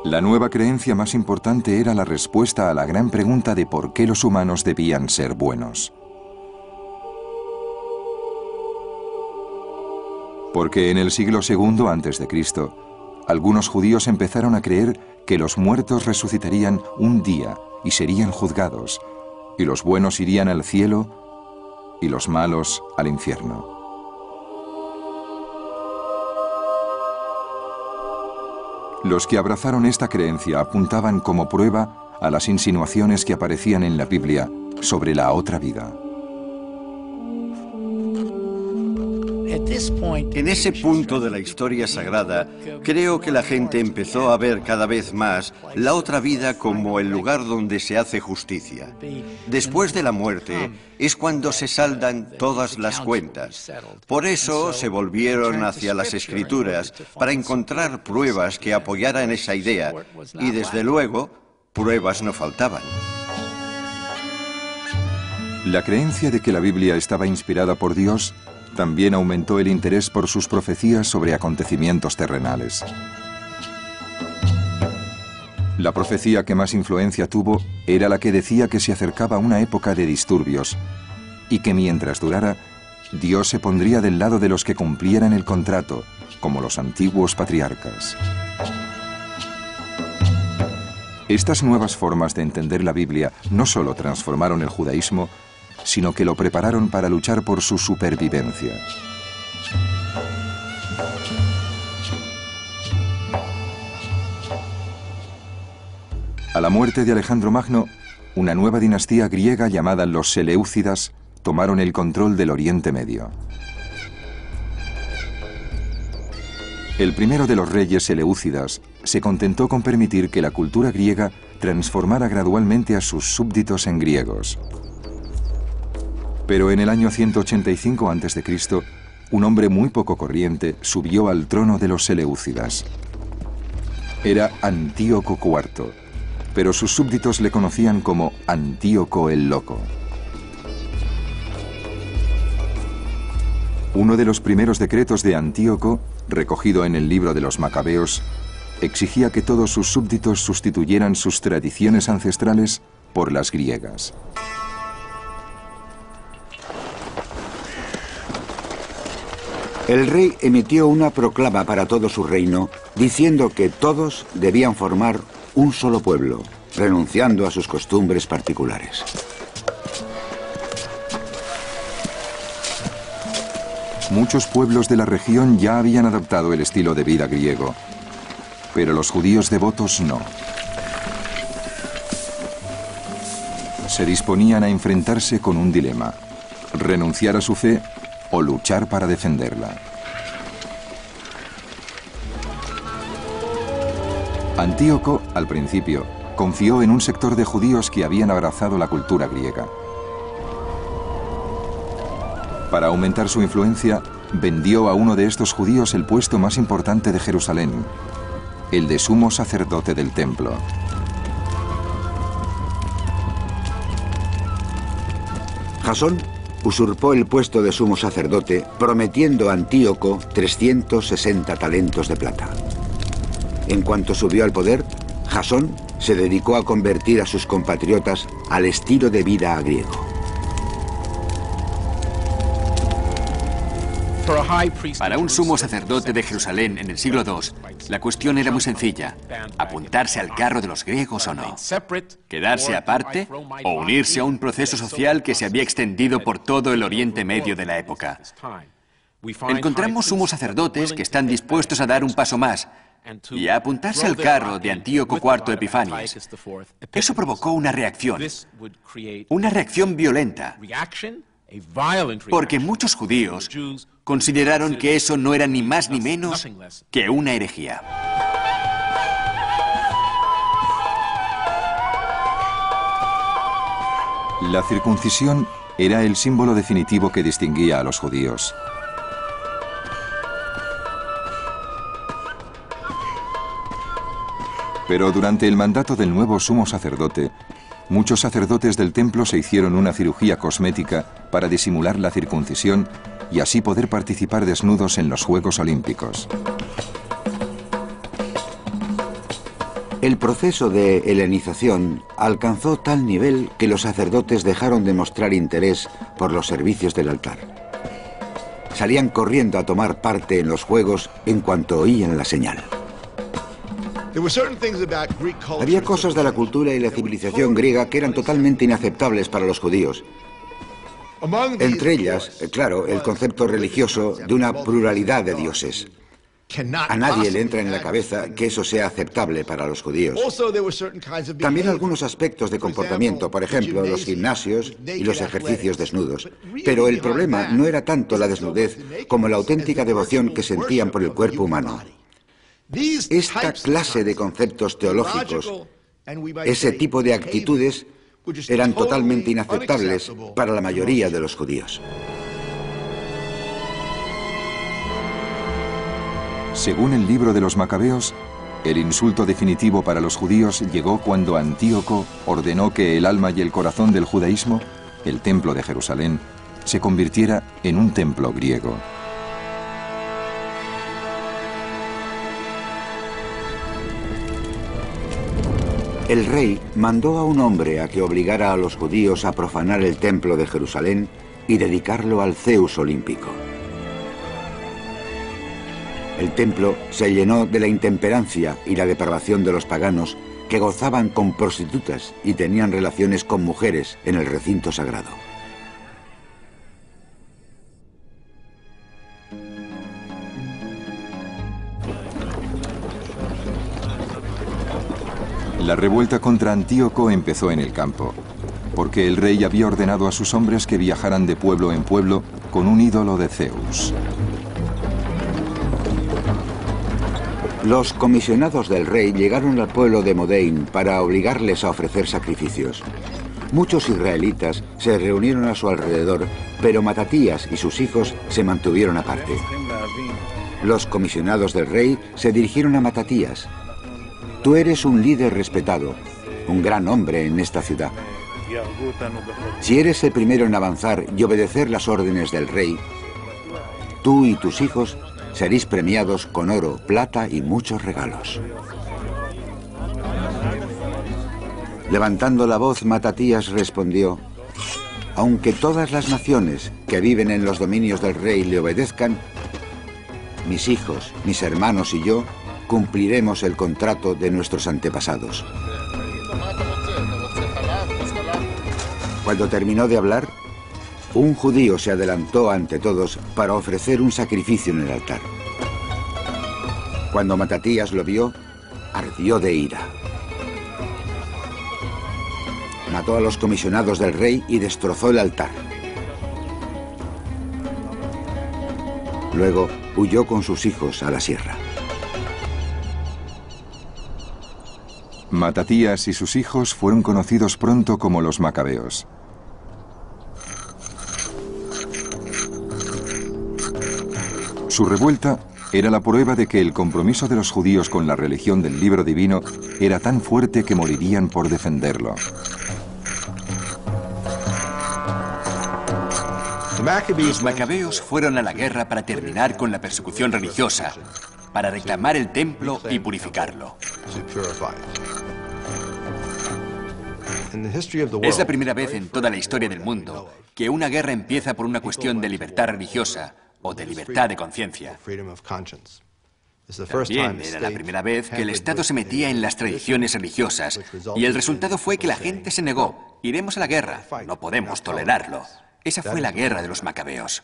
La nueva creencia más importante era la respuesta a la gran pregunta de por qué los humanos debían ser buenos. Porque en el siglo II a.C., algunos judíos empezaron a creer que los muertos resucitarían un día y serían juzgados, y los buenos irían al cielo y los malos al infierno. Los que abrazaron esta creencia apuntaban como prueba a las insinuaciones que aparecían en la Biblia sobre la otra vida. En ese punto de la historia sagrada, creo que la gente empezó a ver cada vez más la otra vida como el lugar donde se hace justicia. Después de la muerte es cuando se saldan todas las cuentas. Por eso se volvieron hacia las Escrituras para encontrar pruebas que apoyaran esa idea, y desde luego, pruebas no faltaban. La creencia de que la Biblia estaba inspirada por Dios también aumentó el interés por sus profecías sobre acontecimientos terrenales. La profecía que más influencia tuvo era la que decía que se acercaba una época de disturbios y que mientras durara, Dios se pondría del lado de los que cumplieran el contrato, como los antiguos patriarcas. Estas nuevas formas de entender la Biblia no solo transformaron el judaísmo, sino que lo prepararon para luchar por su supervivencia. A la muerte de Alejandro Magno, una nueva dinastía griega llamada los Seleucidas tomaron el control del Oriente Medio. El primero de los reyes seleucidas se contentó con permitir que la cultura griega transformara gradualmente a sus súbditos en griegos. Pero en el año 185 a.C., un hombre muy poco corriente subió al trono de los Seleucidas. Era Antíoco IV, pero sus súbditos le conocían como Antíoco el Loco. Uno de los primeros decretos de Antíoco, recogido en el libro de los Macabeos, exigía que todos sus súbditos sustituyeran sus tradiciones ancestrales por las griegas. El rey emitió una proclama para todo su reino, diciendo que todos debían formar un solo pueblo, renunciando a sus costumbres particulares. Muchos pueblos de la región ya habían adoptado el estilo de vida griego, pero los judíos devotos no. Se disponían a enfrentarse con un dilema: renunciar a su fe o luchar para defenderla. Antíoco, al principio, confió en un sector de judíos que habían abrazado la cultura griega. Para aumentar su influencia, vendió a uno de estos judíos el puesto más importante de Jerusalén, el de sumo sacerdote del templo. Jasón usurpó el puesto de sumo sacerdote, prometiendo a Antíoco 360 talentos de plata. En cuanto subió al poder, Jasón se dedicó a convertir a sus compatriotas al estilo de vida griego. Para un sumo sacerdote de Jerusalén en el siglo II, la cuestión era muy sencilla: apuntarse al carro de los griegos o no, quedarse aparte o unirse a un proceso social que se había extendido por todo el Oriente Medio de la época. Encontramos sumos sacerdotes que están dispuestos a dar un paso más y a apuntarse al carro de Antíoco IV Epifanes. Eso provocó una reacción violenta, porque muchos judíos consideraron que eso no era ni más ni menos que una herejía. La circuncisión era el símbolo definitivo que distinguía a los judíos. Pero durante el mandato del nuevo sumo sacerdote, muchos sacerdotes del templo se hicieron una cirugía cosmética para disimular la circuncisión y así poder participar desnudos en los Juegos Olímpicos. El proceso de helenización alcanzó tal nivel que los sacerdotes dejaron de mostrar interés por los servicios del altar. Salían corriendo a tomar parte en los juegos en cuanto oían la señal. Había cosas de la cultura y la civilización griega que eran totalmente inaceptables para los judíos. Entre ellas, claro, el concepto religioso de una pluralidad de dioses. A nadie le entra en la cabeza que eso sea aceptable para los judíos. También algunos aspectos de comportamiento, por ejemplo, los gimnasios y los ejercicios desnudos. Pero el problema no era tanto la desnudez como la auténtica devoción que sentían por el cuerpo humano. Esta clase de conceptos teológicos, ese tipo de actitudes, eran totalmente inaceptables para la mayoría de los judíos. Según el libro de los Macabeos, el insulto definitivo para los judíos llegó cuando Antíoco ordenó que el alma y el corazón del judaísmo, el templo de Jerusalén, se convirtiera en un templo griego. El rey mandó a un hombre a que obligara a los judíos a profanar el templo de Jerusalén y dedicarlo al Zeus olímpico. El templo se llenó de la intemperancia y la depravación de los paganos que gozaban con prostitutas y tenían relaciones con mujeres en el recinto sagrado. La revuelta contra Antíoco empezó en el campo, porque el rey había ordenado a sus hombres que viajaran de pueblo en pueblo con un ídolo de Zeus. Los comisionados del rey llegaron al pueblo de Modein para obligarles a ofrecer sacrificios. Muchos israelitas se reunieron a su alrededor, pero Matatías y sus hijos se mantuvieron aparte. Los comisionados del rey se dirigieron a Matatías. Tú eres un líder respetado, un gran hombre en esta ciudad. Si eres el primero en avanzar y obedecer las órdenes del rey, tú y tus hijos seréis premiados con oro, plata y muchos regalos. Levantando la voz, Matatías respondió: aunque todas las naciones que viven en los dominios del rey le obedezcan, mis hijos, mis hermanos y yo cumpliremos el contrato de nuestros antepasados. Cuando terminó de hablar, un judío se adelantó ante todos para ofrecer un sacrificio en el altar. Cuando Matatías lo vio, ardió de ira. Mató a los comisionados del rey y destrozó el altar. Luego huyó con sus hijos a la sierra. Matatías y sus hijos fueron conocidos pronto como los Macabeos. Su revuelta era la prueba de que el compromiso de los judíos con la religión del libro divino era tan fuerte que morirían por defenderlo. Los macabeos fueron a la guerra para terminar con la persecución religiosa, para reclamar el templo y purificarlo. Es la primera vez en toda la historia del mundo que una guerra empieza por una cuestión de libertad religiosa o de libertad de conciencia. También era la primera vez que el Estado se metía en las tradiciones religiosas y el resultado fue que la gente se negó. Iremos a la guerra, no podemos tolerarlo. Esa fue la guerra de los macabeos.